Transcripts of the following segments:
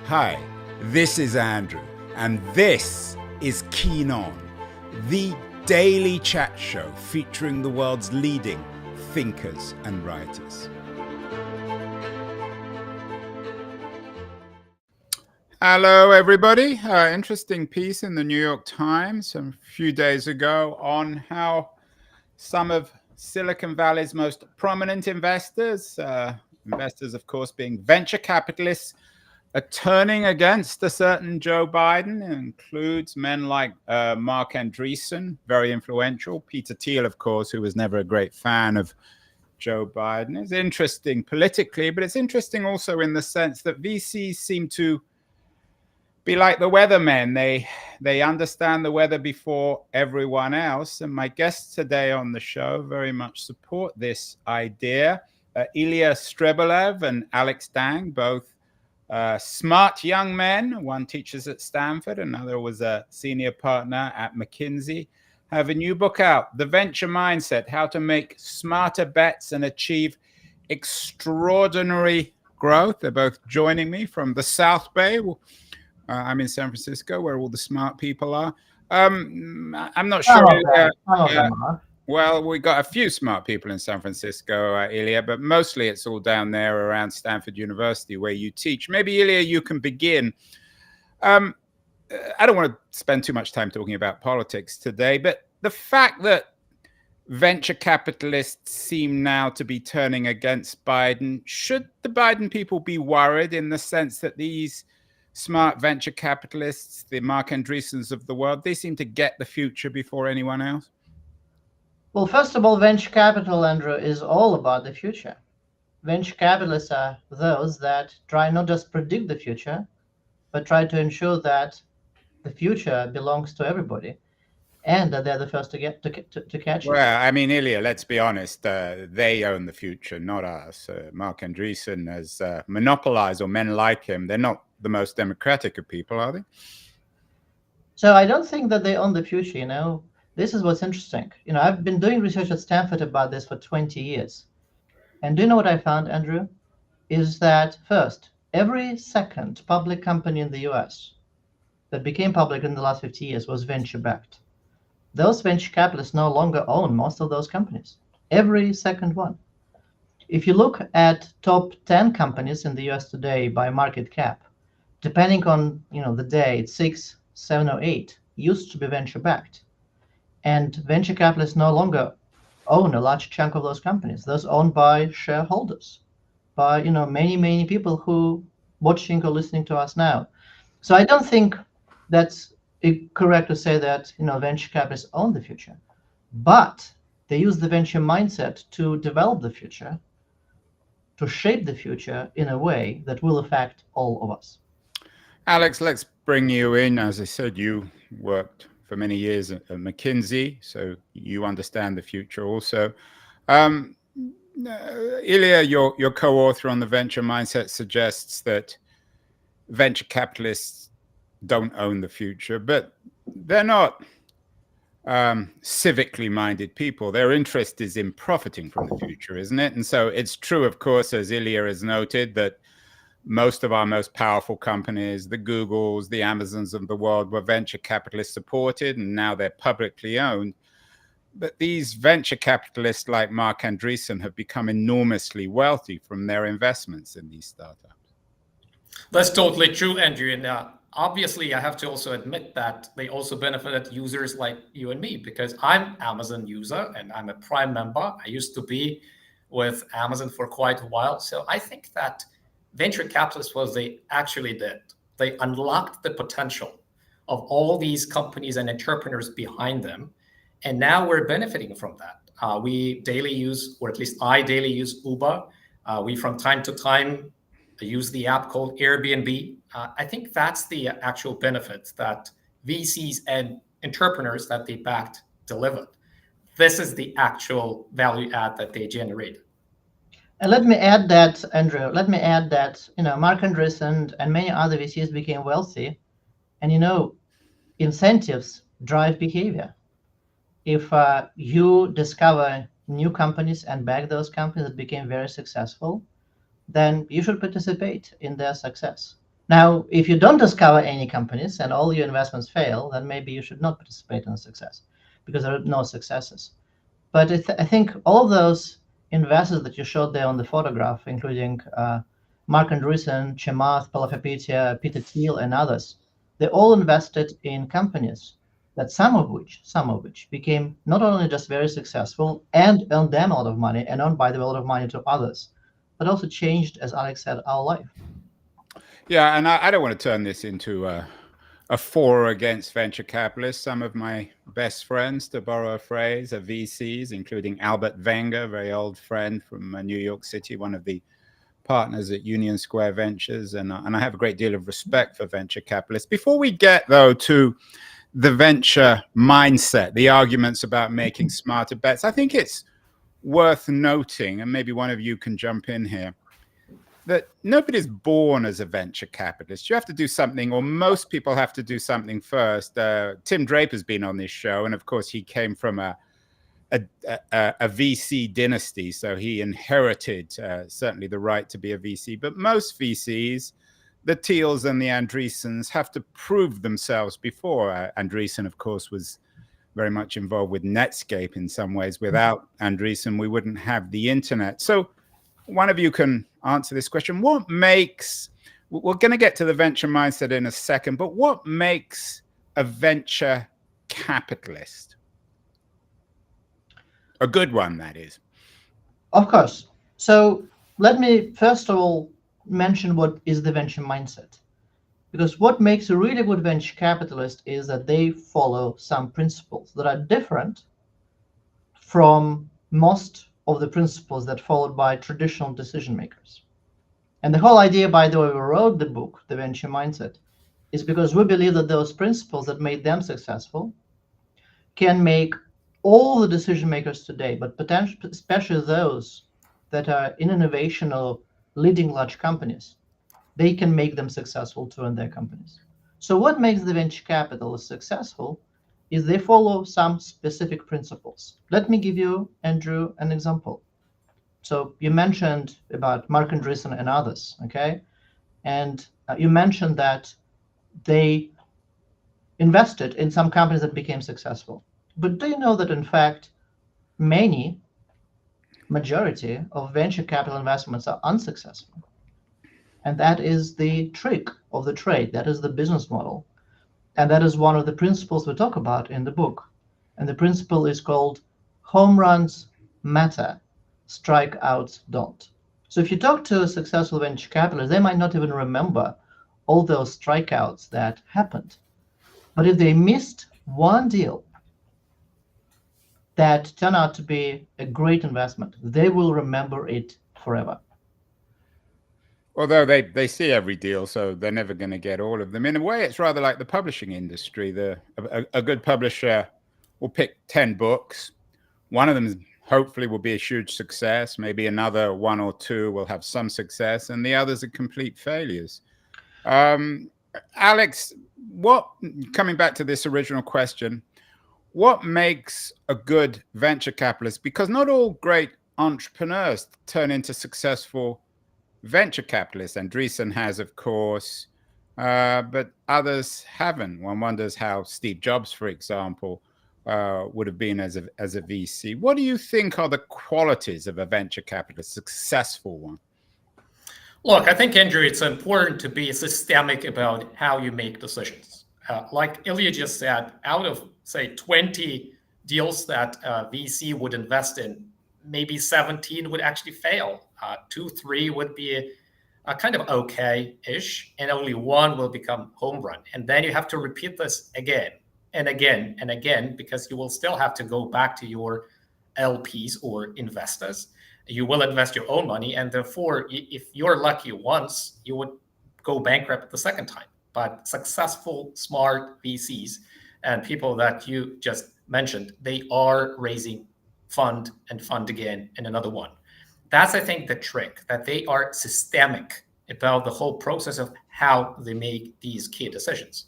Hi, this is Andrew, and this is Keen On, the daily chat show featuring the world's leading thinkers and writers. Hello, everybody. Interesting piece in the New York Times a few days ago on how some of Silicon Valley's most prominent investors, of course, being venture capitalists, are turning against a certain Joe Biden. It includes men like Mark Andreessen, very influential. Peter Thiel, of course, who was never a great fan of Joe Biden. It's interesting politically, but it's interesting also in the sense that VCs seem to be like the weathermen. They understand the weather before everyone else. And my guests today on the show very much support this idea. Ilya Strebulaev and Alex Dang, both smart young men. One teaches at Stanford, another was a senior partner at McKinsey, have a new book out, The Venture Mindset, How to Make Smarter Bets and Achieve Extraordinary Growth. They're both joining me from the South Bay. I'm in San Francisco, where all the smart people are. I'm not sure. Well, we got a few smart people in San Francisco, Ilya, but mostly it's all down there around Stanford University where you teach. Maybe, Ilya, you can begin. I don't want to spend too much time talking about politics today, but the fact that venture capitalists seem now to be turning against Biden, should the Biden people be worried in the sense that these smart venture capitalists, the Mark Andreessens of the world, they seem to get the future before anyone else? Well, first of all, venture capital, Andrew, is all about the future. Venture capitalists are those that try not just predict the future, but try to ensure that the future belongs to everybody, and that they're the first to get to catch it. Well, I mean, Ilya, let's be honest. They own the future, not us. Mark Andreessen has monopolized, or men like him. They're not the most democratic of people, are they? So I don't think that they own the future, This is what's interesting. I've been doing research at Stanford about this for 20 years. And do you know what I found, Andrew? Is that first, every second public company in the US that became public in the last 50 years was venture-backed. Those venture capitalists no longer own most of those companies. Every second one. If you look at top 10 companies in the US today by market cap, depending on the day, it's 6, 7, or 8, used to be venture-backed. And venture capitalists no longer own a large chunk of those companies. Those owned by shareholders, by many, many people who watching or listening to us now. So I don't think that's correct to say that venture capitalists own the future, but they use the venture mindset to develop the future, to shape the future in a way that will affect all of us. Alex, let's bring you in. As I said, you worked for many years at McKinsey, so you understand the future also. Ilya, your co-author on the venture mindset, suggests that venture capitalists don't own the future, but they're not civically minded people. Their interest is in profiting from the future, isn't it? And so it's true, of course, as Ilya has noted, that most of our most powerful companies, the Googles, the Amazons of the world, were venture capitalist supported, and now they're publicly owned. But these venture capitalists like Mark Andreessen have become enormously wealthy from their investments in these startups. That's totally true, Andrew. And obviously, I have to also admit that they also benefited users like you and me, because I'm Amazon user and I'm a Prime member. I used to be with Amazon for quite a while. So I think that venture capitalists, what they actually did, they unlocked the potential of all these companies and entrepreneurs behind them. And now we're benefiting from that. We daily use, or at least I daily use Uber. We from time to time use the app called Airbnb. I think that's the actual benefit that VCs and entrepreneurs that they backed delivered. This is the actual value add that they generated. And let me add that, Andrew, Mark Andreessen and many other VCs became wealthy. And, incentives drive behavior. If you discover new companies and back those companies that became very successful, then you should participate in their success. Now, if you don't discover any companies and all your investments fail, then maybe you should not participate in a success because there are no successes. But I think all of those investors that you showed there on the photograph, including Mark Andreessen, Chamath Palihapitiya, Peter Thiel, and others, they all invested in companies that some of which became not only just very successful and earned them a lot of money and earned, by the way, a lot of money to others, but also changed, as Alex said, our life. Yeah, and I don't want to turn this into a four against venture capitalists. Some of my best friends, to borrow a phrase, are VCs, including Albert Wenger, a very old friend from New York City, one of the partners at Union Square Ventures, and I have a great deal of respect for venture capitalists. Before we get, though, to the venture mindset, the arguments about making smarter bets, I think it's worth noting, and maybe one of you can jump in here, that nobody's born as a venture capitalist. You have to do something, or most people have to do something first. Tim Draper's been on this show, and of course he came from a VC dynasty, so he inherited certainly the right to be a VC. But most VCs, the Thiels and the Andreessens, have to prove themselves before. Andreessen, of course, was very much involved with Netscape in some ways. Without Andreessen, we wouldn't have the internet. So one of you can answer this question. What makes, we're going to get to the venture mindset in a second, but what makes a venture capitalist? A good one, that is. Of course. So let me first of all mention what is the venture mindset. Because what makes a really good venture capitalist is that they follow some principles that are different from most of the principles that followed by traditional decision makers. And the whole idea, by the way, we wrote the book, The Venture Mindset, is because we believe that those principles that made them successful can make all the decision makers today, but potentially, especially those that are in innovation or leading large companies, they can make them successful too in their companies. So what makes the venture capitalist successful is they follow some specific principles. Let me give you, Andrew, an example. So you mentioned about Mark Andreessen and others, okay? And you mentioned that they invested in some companies that became successful. But do you know that, in fact, majority of venture capital investments are unsuccessful? And that is the trick of the trade. That is the business model. And that is one of the principles we talk about in the book. And the principle is called home runs matter, strikeouts don't. So if you talk to a successful venture capitalist, they might not even remember all those strikeouts that happened. But if they missed one deal that turned out to be a great investment, they will remember it forever. Although they see every deal, so they're never going to get all of them. In a way, it's rather like the publishing industry. A good publisher will pick 10 books. One of them hopefully will be a huge success. Maybe another one or two will have some success, and the others are complete failures. Alex, coming back to this original question, what makes a good venture capitalist? Because not all great entrepreneurs turn into successful venture capitalists. Andreessen has, of course, but others haven't. One wonders how Steve Jobs, for example, would have been as a VC. What do you think are the qualities of a venture capitalist, successful one? Look, I think, Andrew, it's important to be systemic about how you make decisions. Like Ilya just said, out of, say, 20 deals that VC would invest in, maybe 17 would actually fail. 2, 3 would be kind of okay-ish, and only one will become home run. And then you have to repeat this again and again and again, because you will still have to go back to your LPs or investors. You will invest your own money, and therefore, if you're lucky once, you would go bankrupt the second time. But successful, smart VCs and people that you just mentioned, they are raising fund and fund again and another one. That's, I think, the trick, that they are systemic about the whole process of how they make these key decisions.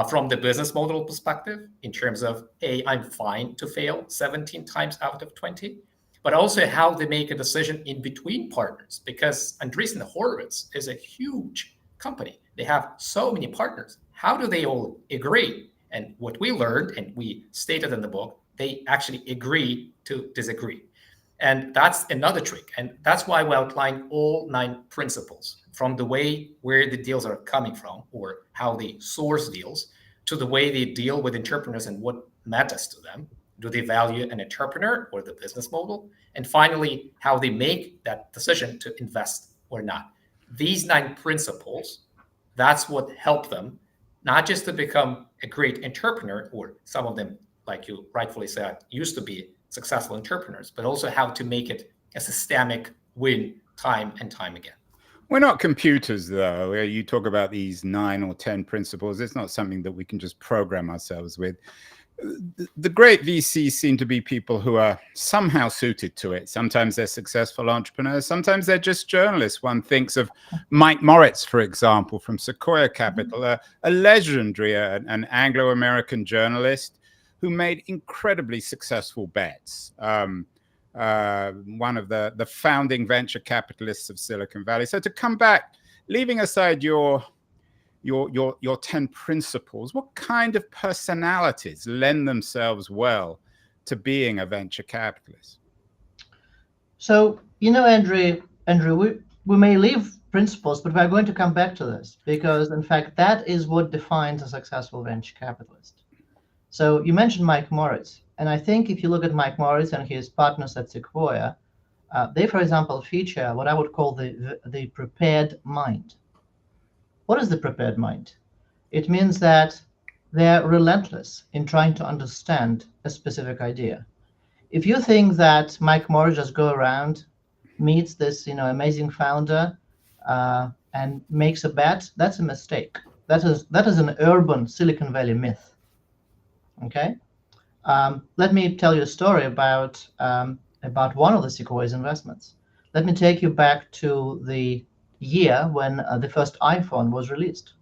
From the business model perspective, in terms of, I'm fine to fail 17 times out of 20, but also how they make a decision in between partners, because Andreessen Horowitz is a huge company. They have so many partners. How do they all agree? And what we learned, and we stated in the book, they actually agree to disagree. And that's another trick. And that's why we outline all 9 principles, from the way where the deals are coming from or how they source deals, to the way they deal with entrepreneurs and what matters to them. Do they value an entrepreneur or the business model? And finally, how they make that decision to invest or not. These 9 principles, that's what help them, not just to become a great entrepreneur, or some of them, like you rightfully said, used to be successful entrepreneurs, but also how to make it a systemic win time and time again. We're not computers, though. You talk about these 9 or 10 principles. It's not something that we can just program ourselves with. The great VCs seem to be people who are somehow suited to it. Sometimes they're successful entrepreneurs. Sometimes they're just journalists. One thinks of Mike Moritz, for example, from Sequoia Capital, a legendary, an Anglo-American journalist who made incredibly successful bets. One of the founding venture capitalists of Silicon Valley. So to come back, leaving aside your 10 principles, what kind of personalities lend themselves well to being a venture capitalist? So, Andrew, we may leave principles, but we're going to come back to this because, in fact, that is what defines a successful venture capitalist. So you mentioned Mike Moritz, and I think if you look at Mike Moritz and his partners at Sequoia, they, for example, feature what I would call the prepared mind. What is the prepared mind? It means that they're relentless in trying to understand a specific idea. If you think that Mike Moritz just go around, meets this amazing founder, and makes a bet, that's a mistake. That is an urban Silicon Valley myth. Okay, let me tell you a story about one of the Sequoia's investments. Let me take you back to the year when the first iPhone was released.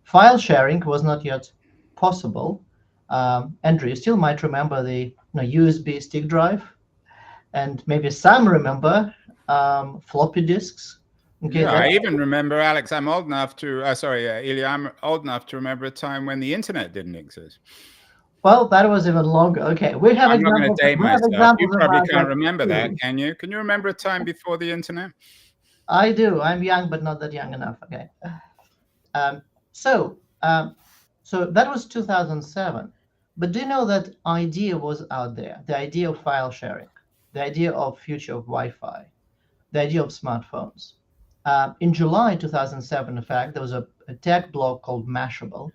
File sharing was not yet possible. Andrew, you still might remember the USB stick drive, and maybe some remember floppy disks. Okay, yeah, I even remember, Alex, I'm old enough to, Ilya, I'm old enough to remember a time when the internet didn't exist. Well, that was even longer. Okay, we have I'm examples. Not going to date myself. You probably can't remember that, too. can you? Can you remember a time before the internet? I do. I'm young, but not that young enough. Okay. So that was 2007. But do you know that idea was out there? The idea of file sharing, the idea of future of Wi-Fi, the idea of smartphones. In July 2007, in fact, there was a tech blog called Mashable,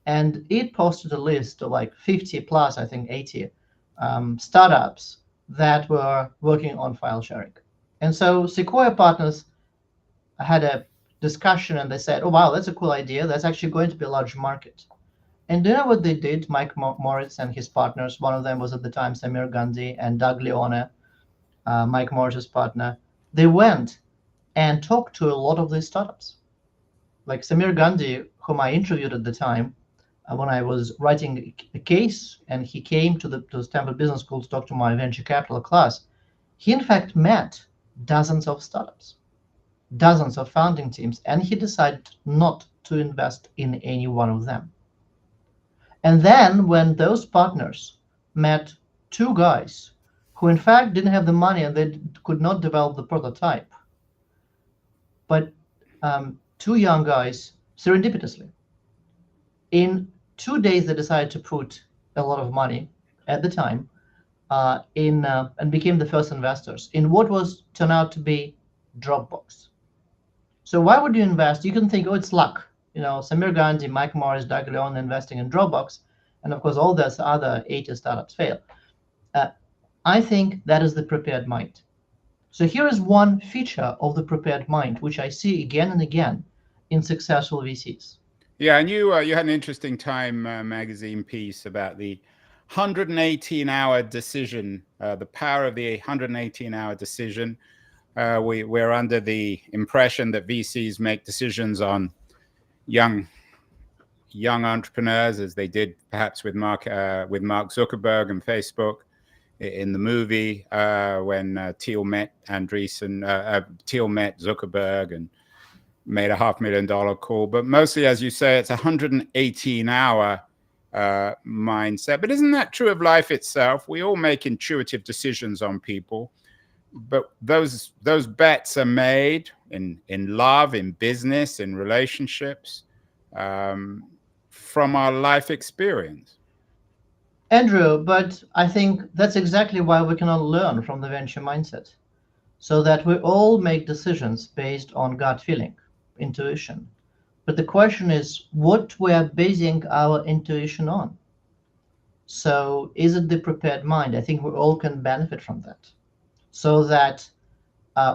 and it posted a list of like 50 plus, I think 80 startups that were working on file sharing. And so Sequoia partners had a discussion and they said, oh, wow, that's a cool idea. That's actually going to be a large market. And do you know what they did? Mike Moritz and his partners, one of them was at the time Samir Gandhi, and Doug Leone, Mike Moritz's partner, they went and talked to a lot of these startups. Like Samir Gandhi, whom I interviewed at the time, when I was writing a case, and he came to the Stanford Business School to talk to my venture capital class, he in fact met dozens of startups, dozens of founding teams, and he decided not to invest in any one of them. And then when those partners met 2 guys who in fact didn't have the money and they could not develop the prototype, but 2 young guys, serendipitously, in 2 days, they decided to put a lot of money at the time and became the first investors in what was turned out to be Dropbox. So why would you invest? You can think, oh, it's luck. Samir Gandhi, Mike Morris, Doug Leone investing in Dropbox, and of course, all those other 80 startups fail. I think that is the prepared mind. So here is one feature of the prepared mind, which I see again and again in successful VCs. Yeah, and you had an interesting Time magazine piece about the 118-hour decision, the power of the 118-hour decision. We're under the impression that VCs make decisions on young entrepreneurs, as they did perhaps with Mark Zuckerberg and Facebook in the movie when Thiel met Zuckerberg, and made a $500,000 call. But mostly, as you say, it's a 118-hour mindset. But isn't that true of life itself? We all make intuitive decisions on people, but those bets are made in love, in business, in relationships, from our life experience. Andrew, but I think that's exactly why we can all learn from the venture mindset, so that we all make decisions based on gut feeling, intuition. But the question is what we are basing our intuition on. So is it the prepared mind? I think we all can benefit from that. So that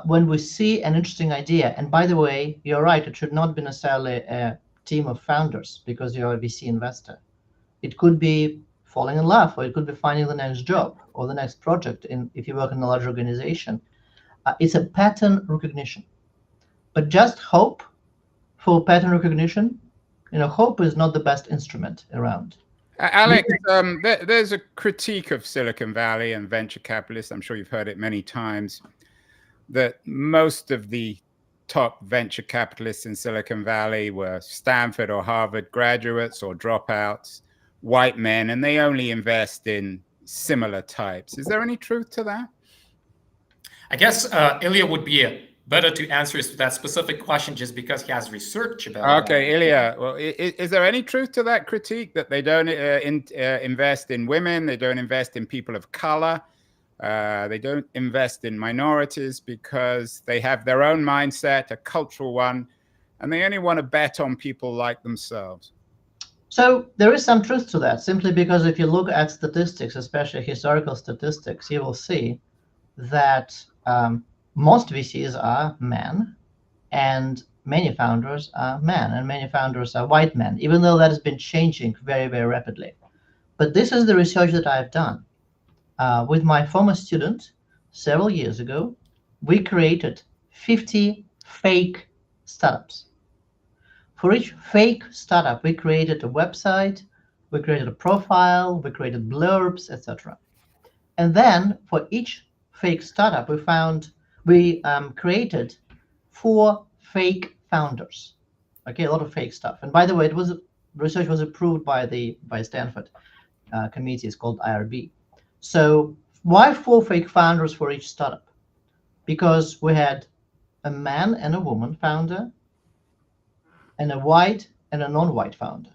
when we see an interesting idea, and by the way, you're right, it should not be necessarily a team of founders because you're a VC investor. It could be falling in love, or it could be finding the next job or the next project if you work in a large organization. It's a pattern recognition. But just hope for pattern recognition, hope is not the best instrument around. Alex, there's a critique of Silicon Valley and venture capitalists. I'm sure you've heard it many times, that most of the top venture capitalists in Silicon Valley were Stanford or Harvard graduates or dropouts, white men, and they only invest in similar types. Is there any truth to that? I guess Ilya would be better to answer that specific question just because he has research about Okay, Ilya, well, is there any truth to that critique that they don't invest in women, they don't invest in people of color, they don't invest in minorities because they have their own mindset, a cultural one, and they only want to bet on people like themselves? So there is some truth to that, simply because if you look at statistics, especially historical statistics, you will see that most VCs are men, and many founders are men, and many founders are white men, even though that has been changing very, very rapidly. But this is the research that I've done. With my former student, several years ago, we created 50 fake startups. For each fake startup, we created a website, we created a profile, we created blurbs, etc. And then for each fake startup, we created 4 fake founders. Okay, a lot of fake stuff. And by the way, research was approved by Stanford committee. It's called IRB. So why 4 fake founders for each startup? Because we had a man and a woman founder, and a white and a non-white founder.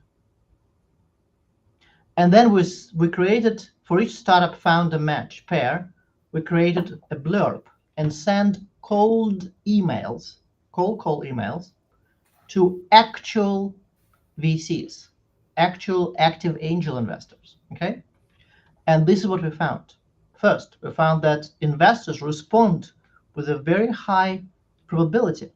And then we created, for each startup founder match pair, we created a blurb and sent cold emails to actual VCs, actual active angel investors, okay? And this is what we found. First, we found that investors respond with a very high probability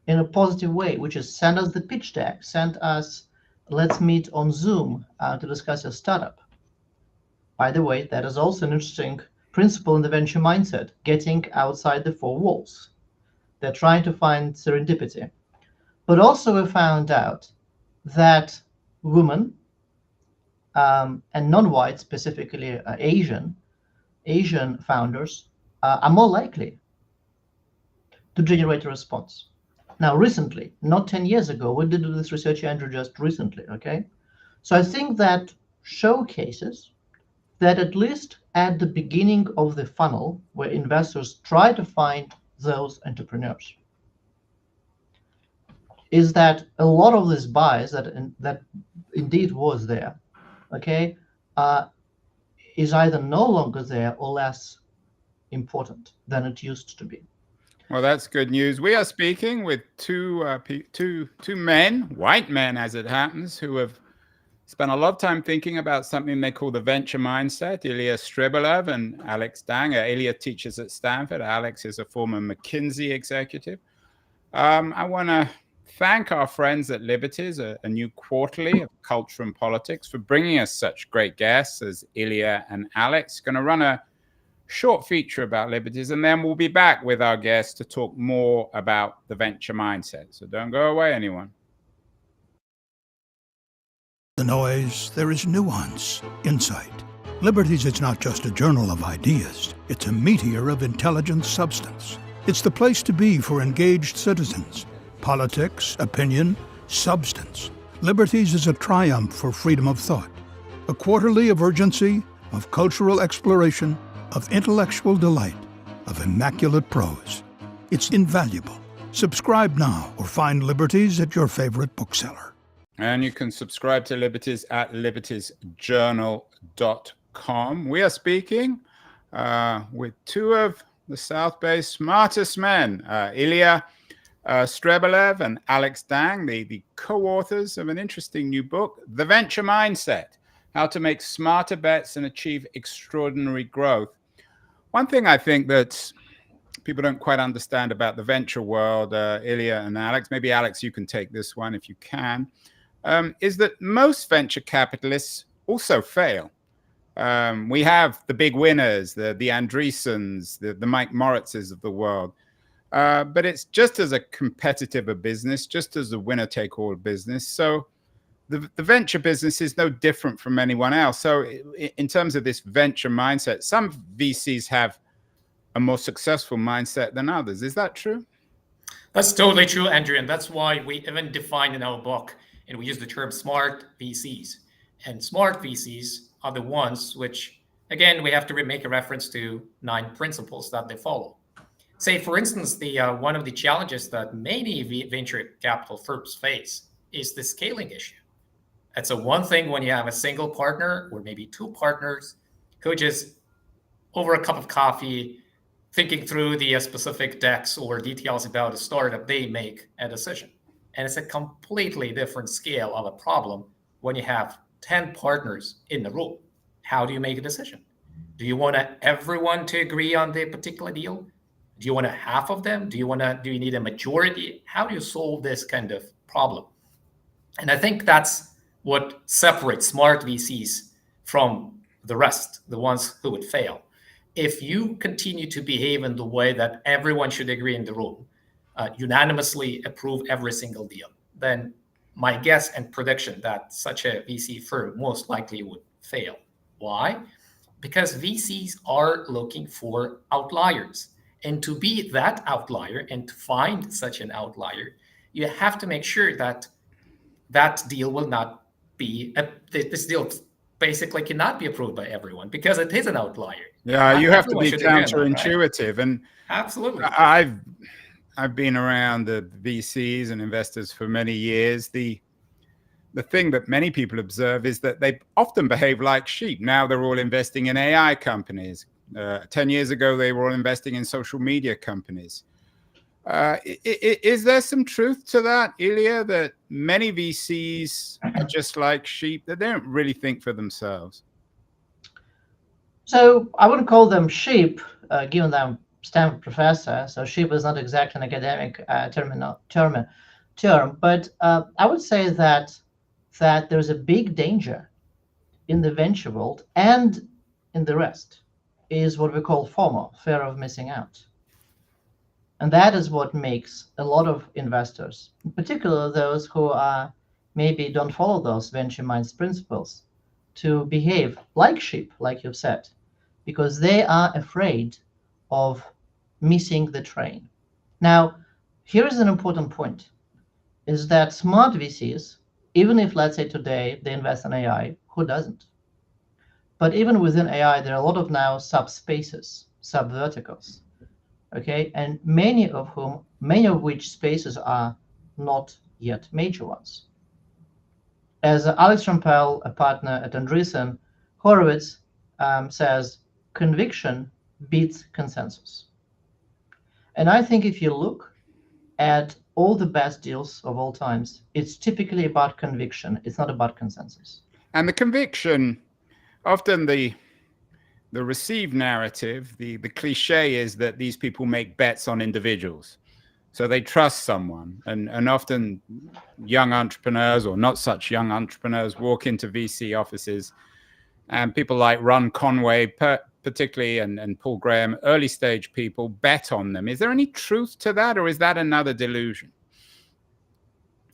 in a positive way, which is send us the pitch deck, send us, let's meet on Zoom to discuss your startup. By the way, that is also an interesting principle in the venture mindset, getting outside the 4 walls. They're trying to find serendipity. But also we found out that women and non-white, specifically Asian founders, are more likely to generate a response. Now, recently, not 10 years ago, we did this research, Andrew, just recently, okay? So I think that showcases that at least at the beginning of the funnel, where investors try to find those entrepreneurs, is that a lot of this bias that indeed was there, okay, is either no longer there or less important than it used to be. Well, that's good news. We are speaking with two men, white men as it happens, who have spent a lot of time thinking about something they call the venture mindset, Ilya Strebulaev and Alex Dang. Ilya teaches at Stanford. Alex is a former McKinsey executive. I want to thank our friends at Liberties, a new quarterly of culture and politics, for bringing us such great guests as Ilya and Alex. Going to run a short feature about Liberties, and then we'll be back with our guests to talk more about the venture mindset. So don't go away, anyone. The noise, there is nuance, insight. Liberties is not just a journal of ideas. It's a meteor of intelligent substance. It's the place to be for engaged citizens, Politics, opinion, substance. Liberties is a triumph for freedom of thought. A quarterly of urgency, of cultural exploration, of intellectual delight, of immaculate prose. It's invaluable. Subscribe now or find Liberties at your favorite bookseller. And you can subscribe to Liberties at libertiesjournal.com. We are speaking with two of the South Bay's smartest men, Ilya Strebulaev and Alex Dang, the co-authors of an interesting new book, The Venture Mindset: How to Make Smarter Bets and Achieve Extraordinary Growth. One thing I think that people don't quite understand about the venture world, Ilya and Alex, maybe Alex, you can take this one if you can, is that most venture capitalists also fail. We have the big winners, the Andreessens, the Mike Moritzes of the world. But it's just as a competitive a business, just as a winner-take-all business. So the venture business is no different from anyone else. So in terms of this venture mindset, some VCs have a more successful mindset than others. Is that true? That's totally true, Andrew. And that's why we even defined in our book, and we use the term smart VCs. And smart VCs are the ones which, again, we have to make a reference to 9 principles that they follow. Say, for instance, one of the challenges that many venture capital firms face is the scaling issue. It's a one thing when you have a single partner or maybe 2 partners who just over a cup of coffee, thinking through the specific decks or details about a startup, they make a decision. And it's a completely different scale of a problem when you have 10 partners in the room. How do you make a decision? Do you want everyone to agree on the particular deal? Do you want half of them? Do you need a majority? How do you solve this kind of problem? And I think that's what separates smart VCs from the rest, the ones who would fail. If you continue to behave in the way that everyone should agree in the room, unanimously approve every single deal, then my guess and prediction that such a VC firm most likely would fail. Why? Because VCs are looking for outliers. And to be that outlier and to find such an outlier, you have to make sure that that deal will not be, this deal basically cannot be approved by everyone because it is an outlier. Yeah, Not you have to be everyone should agree on that, counterintuitive. right? And Absolutely. I've been around the VCs and investors for many years. The thing that many people observe is that they often behave like sheep. Now they're all investing in AI companies. 10 years ago, they were all investing in social media companies. Is there some truth to that, Ilya, that many VCs are just like sheep, that they don't really think for themselves? So I wouldn't call them sheep, given that I'm Stanford professor. So sheep is not exactly an academic term, but I would say that there's a big danger in the venture world and in the rest is what we call FOMO, fear of missing out. And that is what makes a lot of investors, in particular those who maybe don't follow those venture mindset principles, to behave like sheep, like you've said, because they are afraid of missing the train. Now, here is an important point, is that smart VCs, even if, let's say today, they invest in AI, who doesn't? But even within AI, there are a lot of now subspaces, subverticals, okay? And many of which spaces are not yet major ones. As Alex Rampell, a partner at Andreessen Horowitz, says, conviction beats consensus. And I think if you look at all the best deals of all times, it's typically about conviction. It's not about consensus. And the conviction, often the received narrative, the cliche is that these people make bets on individuals. So they trust someone, and often young entrepreneurs or not such young entrepreneurs walk into VC offices, and people like Ron Conway, particularly, and Paul Graham, early stage people, bet on them. Is there any truth to that, or is that another delusion?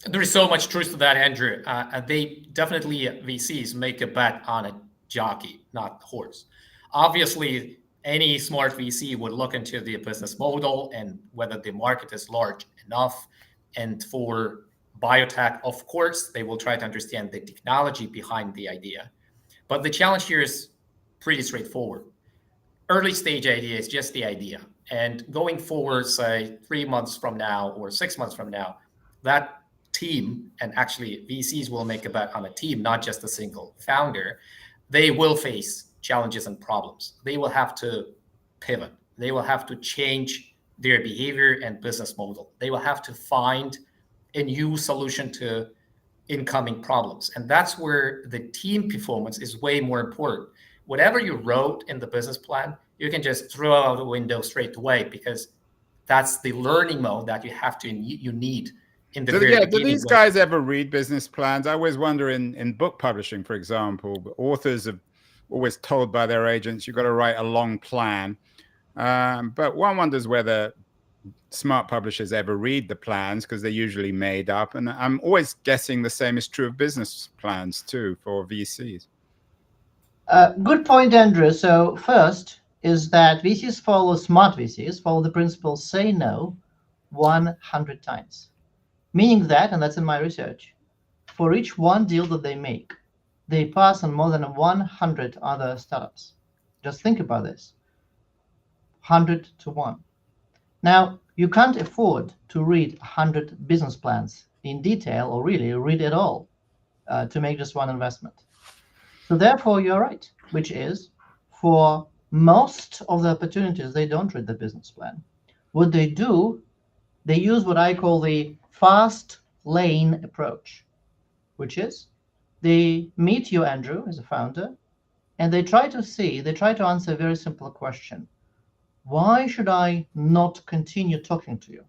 There is so much truth to that, Andrew. They definitely, VCs, make a bet on a jockey, not the horse. Obviously, any smart VC would look into the business model and whether the market is large enough And for biotech, of course, they will try to understand the technology behind the idea. But the challenge here is pretty straightforward. Early stage idea is just the idea. And going forward, say 3 months from now or 6 months from now, that team, and actually VCs will make a bet on a team, not just a single founder, they will face challenges and problems. They will have to pivot. They will have to change their behavior and business model. They will have to find a new solution to incoming problems. And that's where the team performance is way more important. Whatever you wrote in the business plan, you can just throw out the window straight away, because that's the learning mode that you need in the very beginning. Do these guys ever read business plans? I always wonder in book publishing, for example, authors are always told by their agents, you've got to write a long plan. But one wonders whether smart publishers ever read the plans, because they're usually made up. And I'm always guessing the same is true of business plans too for VCs. Good point, Andrew. So first is that smart VCs follow the principle say no 100 times. Meaning that, and that's in my research, for each one deal that they make, they pass on more than 100 other startups. Just think about this. 100 to 1. Now, you can't afford to read 100 business plans in detail, or really read it all, to make just one investment. So therefore, you're right, which is for most of the opportunities, they don't read the business plan. What they do, they use what I call the fast lane approach, which is they meet you, Andrew, as a founder, and they try to answer a very simple question. Why should I not continue talking to you?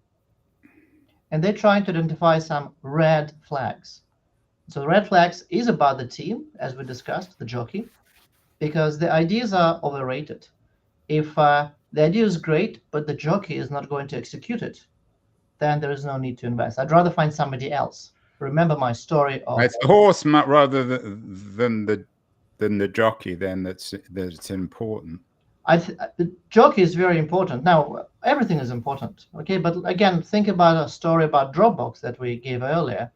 And they're trying to identify some red flags. So the red flags is about the team, as we discussed, the jockey, because the ideas are overrated. If the idea is great, but the jockey is not going to execute it, then there is no need to invest. I'd rather find somebody else. Remember my story of... It's the horse rather than the jockey then that's important. The jockey is very important. Now, everything is important, okay? But again, think about a story about Dropbox that we gave earlier.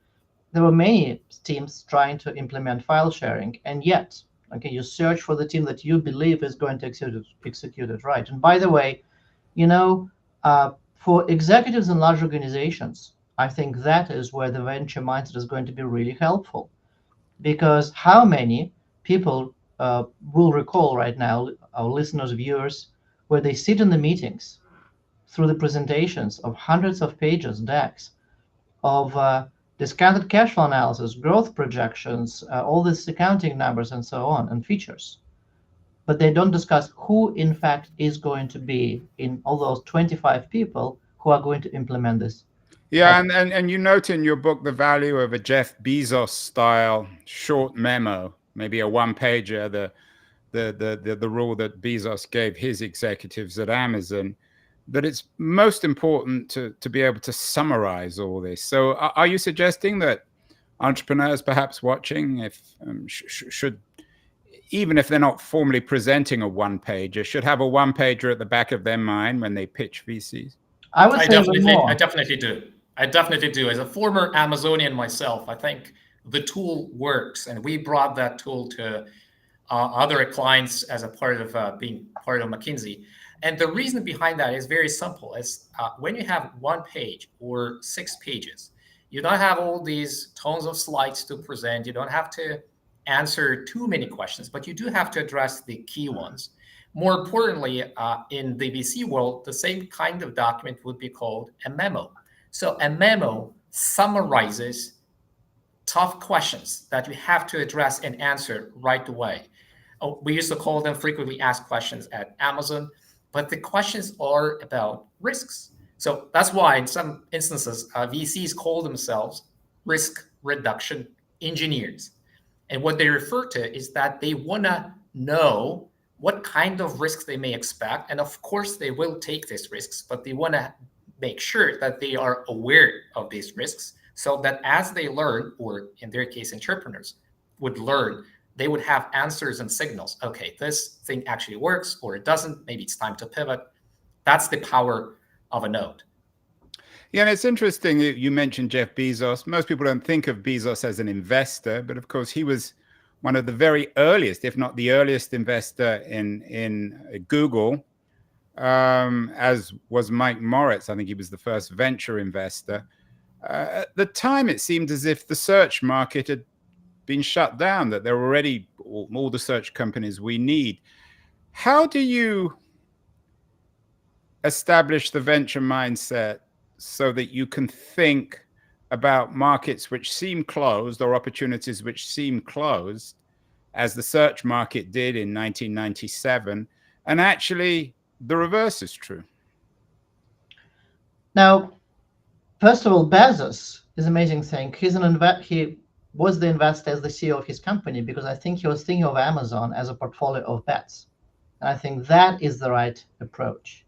There were many teams trying to implement file sharing, and yet, okay, you search for the team that you believe is going to execute it right. And by the way, for executives in large organizations, I think that is where the venture mindset is going to be really helpful, because how many people will recall right now, our listeners, viewers, where they sit in the meetings through the presentations of hundreds of pages, decks, of discounted cash flow analysis, growth projections, all these accounting numbers and so on, and features. But they don't discuss who, in fact, is going to be in all those 25 people who are going to implement this. Yeah, and you note in your book the value of a Jeff Bezos style short memo, maybe a one-pager, the rule that Bezos gave his executives at Amazon, that it's most important to be able to summarize all this. So are you suggesting that entrepreneurs perhaps watching should, even if they're not formally presenting a one-pager, should have a one-pager at the back of their mind when they pitch VCs? I would say I definitely do. I definitely do. As a former Amazonian myself, I think the tool works, and we brought that tool to other clients as a part of being part of McKinsey. And the reason behind that is very simple. Is when you have one page or 6 pages, you don't have all these tons of slides to present. You don't have to answer too many questions, but you do have to address the key ones. More importantly, in the VC world, the same kind of document would be called a memo. So a memo summarizes tough questions that you have to address and answer right away. We used to call them frequently asked questions at Amazon, but the questions are about risks. So that's why in some instances, VCs call themselves risk reduction engineers. And what they refer to is that they want to know what kind of risks they may expect. And of course, they will take these risks, but they want to make sure that they are aware of these risks so that as they learn, or in their case, entrepreneurs would learn, they would have answers and signals. Okay, this thing actually works, or it doesn't. Maybe it's time to pivot. That's the power of a note. Yeah, and it's interesting you mentioned Jeff Bezos. Most people don't think of Bezos as an investor, but of course he was one of the very earliest, if not the earliest investor in Google, as was Mike Moritz. I think he was the first venture investor. At the time, it seemed as if the search market had been shut down, that there were already all the search companies we need. How do you establish the venture mindset so that you can think about markets which seem closed or opportunities which seem closed, as the search market did in 1997, and actually the reverse is true? Now, first of all, Bezos is an amazing thing. He was the investor as the CEO of his company because I think he was thinking of Amazon as a portfolio of bets. And I think that is the right approach.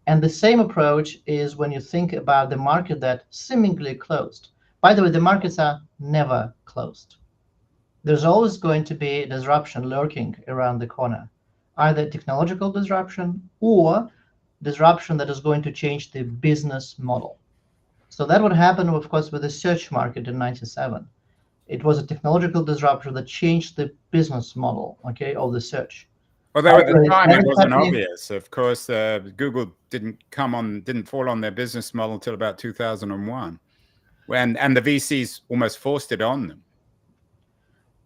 And the same approach is when you think about the market that seemingly closed. By the way, the markets are never closed. There's always going to be disruption lurking around the corner, either technological disruption or disruption that is going to change the business model. So that would happen, of course, with the search market in 97. It was a technological disruption that changed the business model, okay, of the search. Although at the time it wasn't obvious. Of course, Google didn't fall on their business model until about 2001, and the VCs almost forced it on them.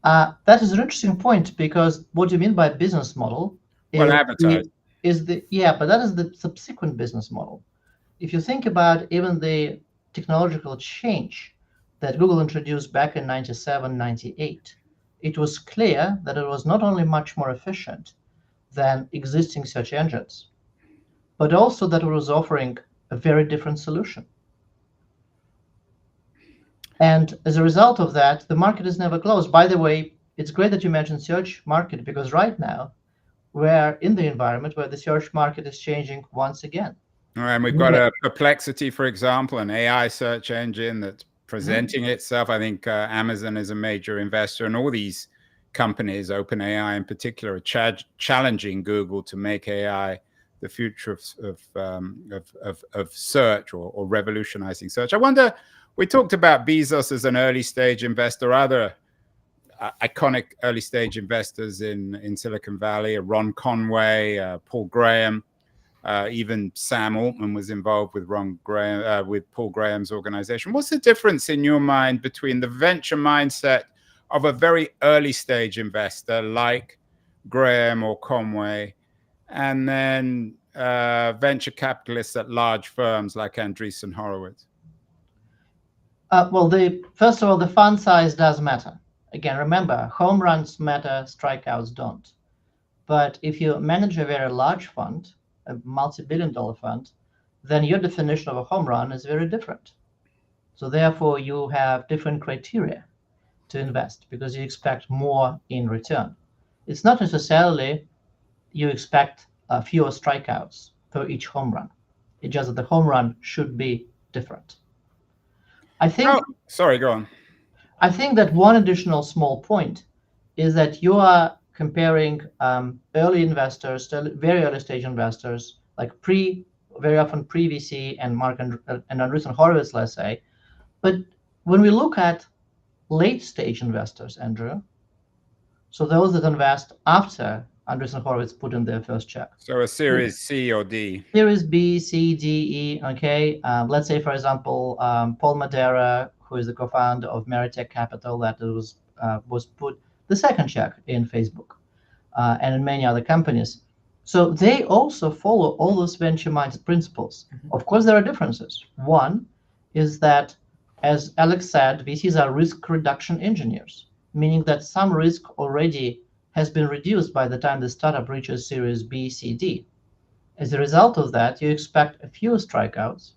That is an interesting point, because what do you mean by business model? Well, advertising but that is the subsequent business model. If you think about even the technological change that Google introduced back in 97, 98, it was clear that it was not only much more efficient than existing search engines, but also that it was offering a very different solution. And as a result of that, the market is never closed. By the way, it's great that you mentioned search market, because right now we're in the environment where the search market is changing once again. And we've got a Perplexity, for example, an AI search engine that's presenting itself. I think Amazon is a major investor, and all these companies, OpenAI in particular, are challenging Google to make AI the future of search, or revolutionizing search. I wonder, we talked about Bezos as an early stage investor, other iconic early stage investors in Silicon Valley, Ron Conway, Paul Graham, even Sam Altman was involved with with Paul Graham's organization. What's the difference in your mind between the venture mindset of a very early stage investor like Graham or Conway, and then venture capitalists at large firms like Andreessen Horowitz? Well, first of all, the fund size does matter. Again, remember, home runs matter, strikeouts don't. But if you manage a very large fund, a multi-billion-dollar fund, then your definition of a home run is very different. So therefore, you have different criteria to invest, because you expect more in return. It's not necessarily you expect fewer strikeouts per each home run. It's just that the home run should be different. I think. Sorry, go on. I think that one additional small point is that you are comparing early investors, very early stage investors, like very often pre-VC and Mark and Andreessen Horowitz, let's say. But when we look at late stage investors, Andrew, so those that invest after Andreessen Horowitz put in their first check. So a series C or D. Series B, C, D, E, okay. Let's say, for example, Paul Madeira, who is the co-founder of Meritech Capital, that was put the second check in Facebook, and in many other companies. So they also follow all those venture-minded principles. Of course, there are differences. One is that, as Alex said, VCs are risk reduction engineers, meaning that some risk already has been reduced by the time the startup reaches Series B, C, D. As a result of that, you expect a few strikeouts,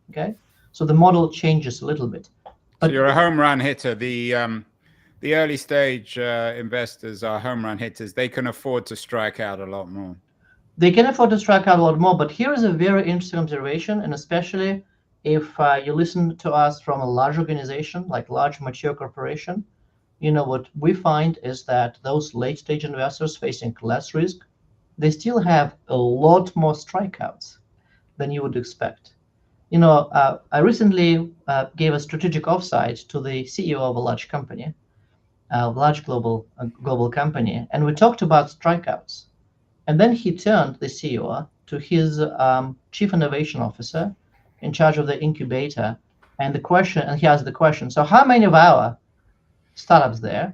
okay? So the model changes a little bit. But so you're a home run hitter. The early stage investors are home run hitters. They can afford to strike out a lot more. They can afford to strike out a lot more, but here is a very interesting observation, and especially if you listen to us from a large organization, like large mature corporation, you know, what we find is that those late stage investors facing less risk, they still have a lot more strikeouts than you would expect. I recently gave a strategic offsite to the CEO of a large company, a large global company, and we talked about strikeouts. And then he turned, the CEO, to his chief innovation officer in charge of the incubator, and he asked the question: so how many of our startups there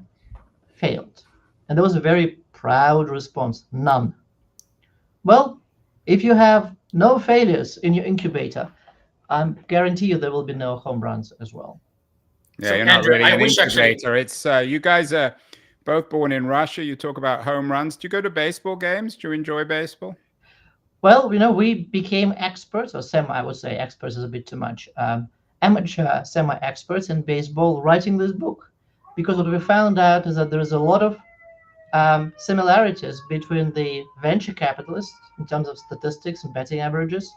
failed? And there was a very proud response: none. Well, if you have no failures in your incubator, I guarantee you there will be no home runs as well. Yeah, So, you're not Andrew, really I an wish actually. incubator. It's you guys are both born in Russia. You talk about home runs. Do you go to baseball games? Do you enjoy baseball? Well, we became experts, or I would say experts is a bit too much, amateur semi-experts in baseball writing this book, because what we found out is that there is a lot of similarities between the venture capitalists in terms of statistics and betting averages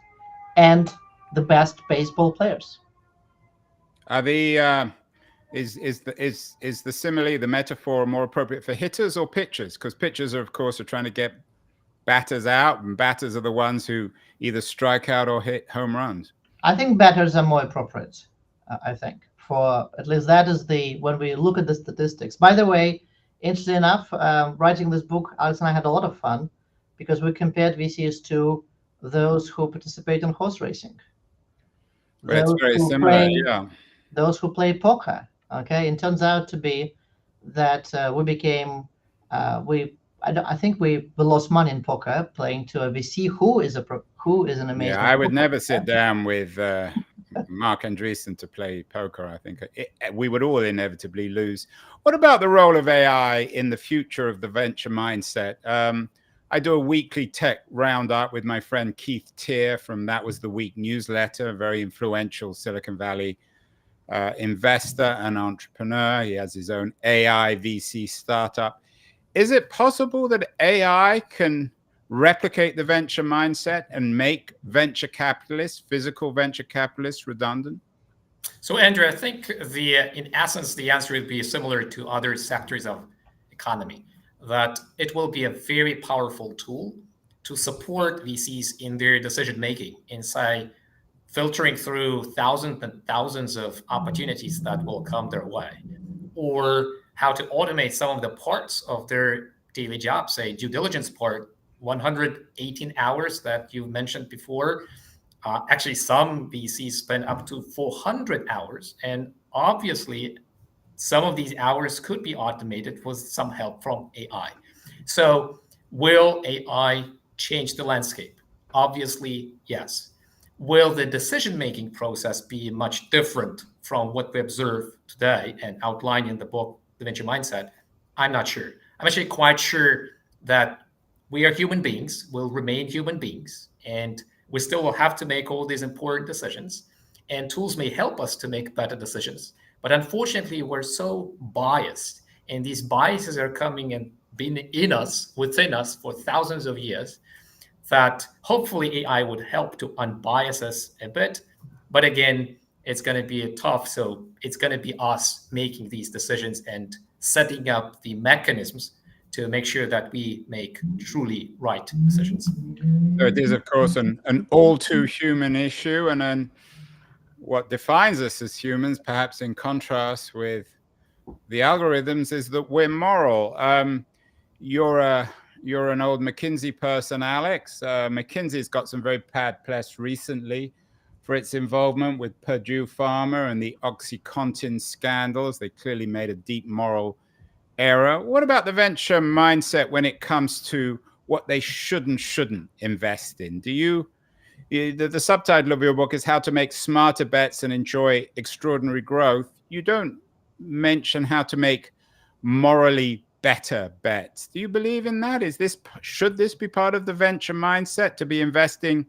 and the best baseball players. Are the is the simile, the metaphor, more appropriate for hitters or pitchers? Because pitchers are, of course, trying to get batters out, and batters are the ones who either strike out or hit home runs. I think batters are more appropriate. I think, for at least that is when we look at the statistics. By the way, interesting enough, writing this book, Alex and I had a lot of fun because we compared VCs to those who participate in horse racing. Well, it's very similar, yeah. Those who play poker. Okay, it turns out to be that we became I think we lost money in poker playing to a VC who is an amazing. Yeah, I would never sit down with Mark Andreessen to play poker. I think we would all inevitably lose. What about the role of AI in the future of the venture mindset? I do a weekly tech roundup with my friend Keith Teare from That Was the Week newsletter, a very influential Silicon Valley investor and entrepreneur. He has his own AI VC startup. Is it possible that AI can replicate the venture mindset and make venture capitalists, physical venture capitalists, redundant? So, Andrew, I think in essence, the answer would be similar to other sectors of economy, that it will be a very powerful tool to support VCs in their decision-making, in, say, filtering through thousands and thousands of opportunities that will come their way, or how to automate some of the parts of their daily job, say due diligence part, 118 hours that you mentioned before. Actually, some VCs spend up to 400 hours. And obviously, some of these hours could be automated with some help from AI. So will AI change the landscape? Obviously, yes. Will the decision-making process be much different from what we observe today and outlined in the book, The Venture Mindset? I'm not sure. I'm actually quite sure that we are human beings, will remain human beings, and we still will have to make all these important decisions. And tools may help us to make better decisions. But unfortunately, we're so biased, and these biases are coming and being within us for thousands of years, that hopefully AI would help to unbias us a bit. But again, it's going to be tough. So it's going to be us making these decisions and setting up the mechanisms to make sure that we make truly right decisions. So it is, of course, an all too human issue. And then what defines us as humans, perhaps in contrast with the algorithms, is that we're moral. You're an old McKinsey person, Alex. McKinsey's got some very bad press recently for its involvement with Purdue Pharma and the OxyContin scandals. They clearly made a deep moral error. What about the venture mindset when it comes to what they should and shouldn't invest in? The subtitle of your book is How to Make Smarter Bets and Enjoy Extraordinary Growth. You don't mention how to make morally better bets. Do you believe in that? Should this be part of the venture mindset, to be investing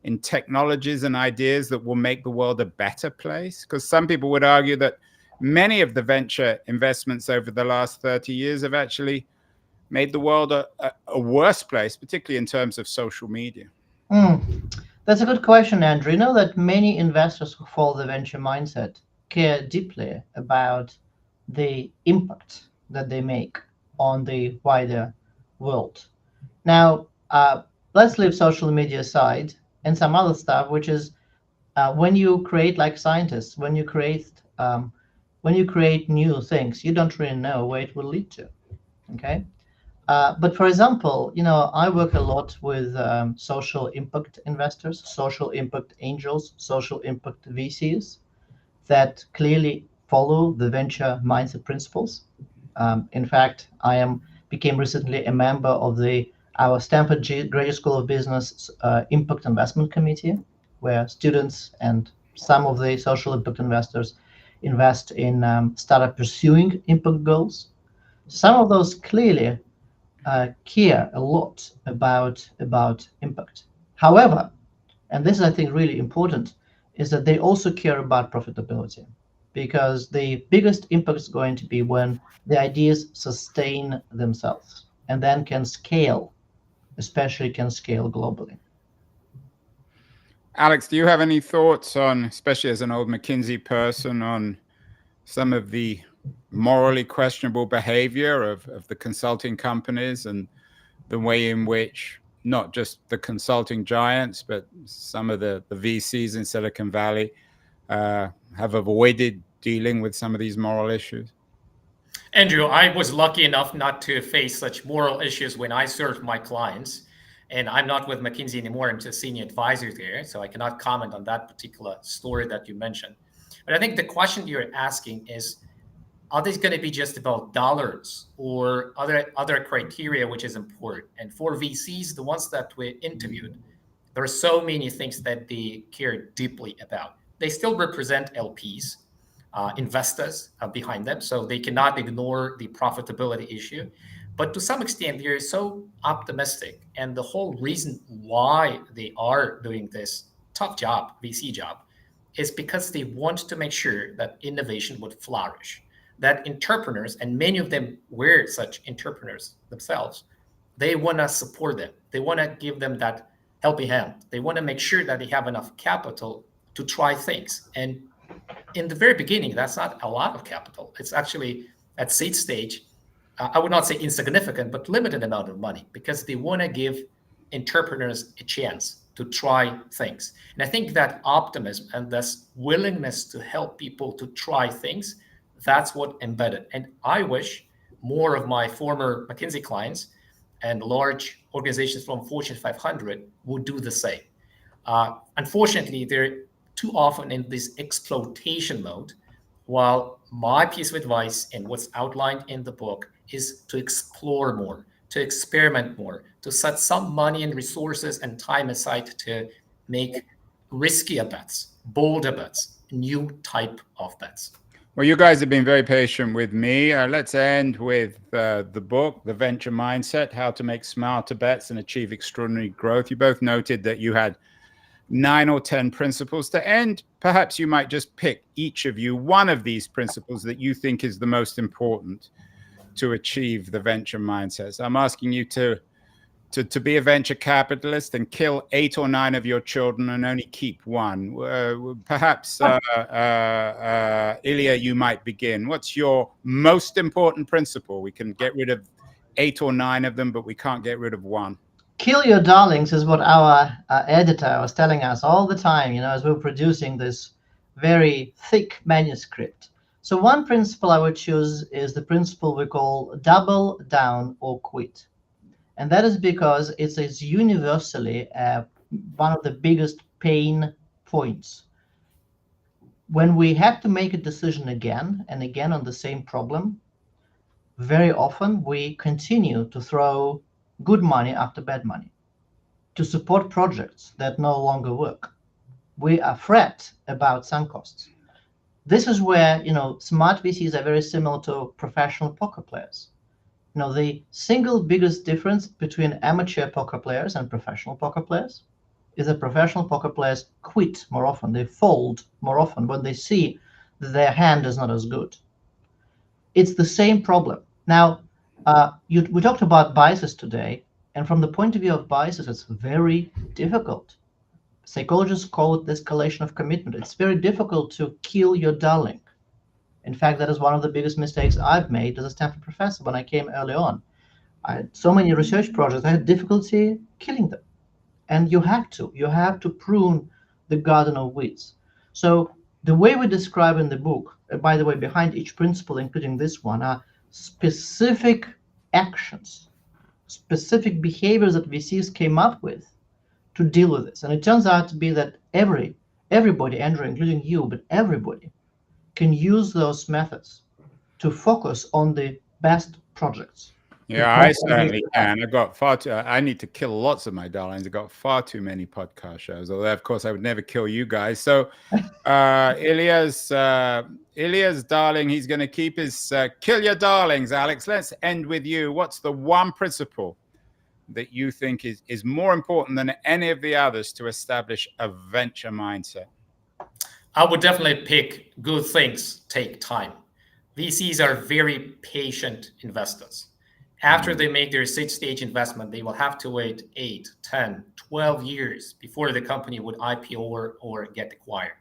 in technologies and ideas that will make the world a better place? Because some people would argue that many of the venture investments over the last 30 years have actually made the world a worse place, particularly in terms of social media. That's a good question, Andrew. You know that many investors who follow the venture mindset care deeply about the impact that they make on the wider world. Now, let's leave social media aside and some other stuff, which is When you create, like scientists, when you create new things, you don't really know where it will lead to. Okay. But for example, I work a lot with social impact investors, social impact angels, social impact VCs that clearly follow the venture mindset principles. In fact, became recently a member of our Stanford Graduate School of Business Impact Investment Committee, where students and some of the social impact investors invest in startup pursuing impact goals. Some of those clearly care a lot about impact. However, and this is, I think, really important, is that they also care about profitability, because the biggest impact is going to be when the ideas sustain themselves and then can scale, especially can scale globally. Alex, do you have any thoughts on, especially as an old McKinsey person, on some of the morally questionable behavior of the consulting companies and the way in which not just the consulting giants, but some of the VCs in Silicon Valley have avoided dealing with some of these moral issues? Andrew, I was lucky enough not to face such moral issues when I served my clients. And I'm not with McKinsey anymore. I'm just senior advisor there. So I cannot comment on that particular story that you mentioned. But I think the question you're asking is, are these going to be just about dollars or other criteria which is important? And for VCs, the ones that we interviewed, there are so many things that they care deeply about. They still represent LPs, investors behind them, so they cannot ignore the profitability issue. But to some extent, they're so optimistic. And the whole reason why they are doing this tough job, VC job, is because they want to make sure that innovation would flourish, that entrepreneurs, and many of them were such entrepreneurs themselves, they want to support them. They want to give them that helping hand. They want to make sure that they have enough capital to try things. And in the very beginning, that's not a lot of capital. It's actually at seed stage, I would not say insignificant, but limited amount of money, because they want to give entrepreneurs a chance to try things. And I think that optimism and this willingness to help people to try things, that's what embedded. And I wish more of my former McKinsey clients and large organizations from Fortune 500 would do the same. Unfortunately, they're too often in this exploitation mode, while my piece of advice and what's outlined in the book is to explore more, to experiment more, to set some money and resources and time aside to make riskier bets, bolder bets, new type of bets. Well, you guys have been very patient with me. Let's end with the book, The Venture Mindset, How to Make Smarter Bets and Achieve Extraordinary Growth. You both noted that you had 9 or 10 principles. To end, perhaps you might just pick, each of you, one of these principles that you think is the most important to achieve the venture mindset. So I'm asking you to be a venture capitalist and kill 8 or 9 of your children and only keep one. Perhaps, Ilya, you might begin. What's your most important principle? We can get rid of 8 or 9 of them, but we can't get rid of one. Kill your darlings is what our editor was telling us all the time, as we were producing this very thick manuscript. So one principle I would choose is the principle we call double down or quit. And that is because it is universally one of the biggest pain points. When we have to make a decision again and again on the same problem, very often we continue to throw good money after bad money to support projects that no longer work. We are fret about sunk costs. This is where, smart VCs are very similar to professional poker players. The single biggest difference between amateur poker players and professional poker players is that professional poker players quit more often. They fold more often when they see that their hand is not as good. It's the same problem. Now, we talked about biases today, and from the point of view of biases, it's very difficult. Psychologists call it the escalation of commitment. It's very difficult to kill your darling. In fact, that is one of the biggest mistakes I've made as a Stanford professor when I came early on. I had so many research projects, I had difficulty killing them. And you have to prune the garden of weeds. So the way we describe in the book, by the way, behind each principle, including this one, are specific actions, specific behaviors that VCs came up with to deal with this. And it turns out to be that everybody, Andrew, including you, but everybody can use those methods to focus on the best projects. Yeah, I certainly can. I've got far too. I need to kill lots of my darlings. I've got far too many podcast shows. Although, of course, I would never kill you guys. So, Ilya's darling. He's going to keep his kill your darlings. Alex, let's end with you. What's the one principle that you think is more important than any of the others to establish a venture mindset? I would definitely pick good things take time. VCs are very patient investors. After they make their stage investment, they will have to wait 8, 10, 12 years before the company would IPO or get acquired.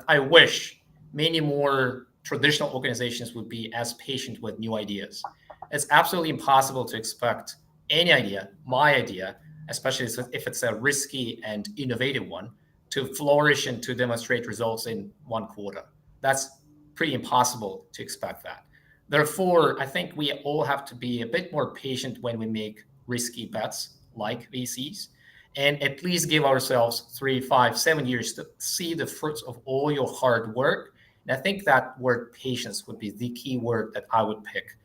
I wish many more traditional organizations would be as patient with new ideas. It's absolutely impossible to expect any idea, my idea, especially if it's a risky and innovative one, to flourish and to demonstrate results in 1 quarter. That's pretty impossible to expect that. Therefore, I think we all have to be a bit more patient when we make risky bets like VCs, and at least give ourselves 3, 5, 7 years to see the fruits of all your hard work. And I think that word patience would be the key word that I would pick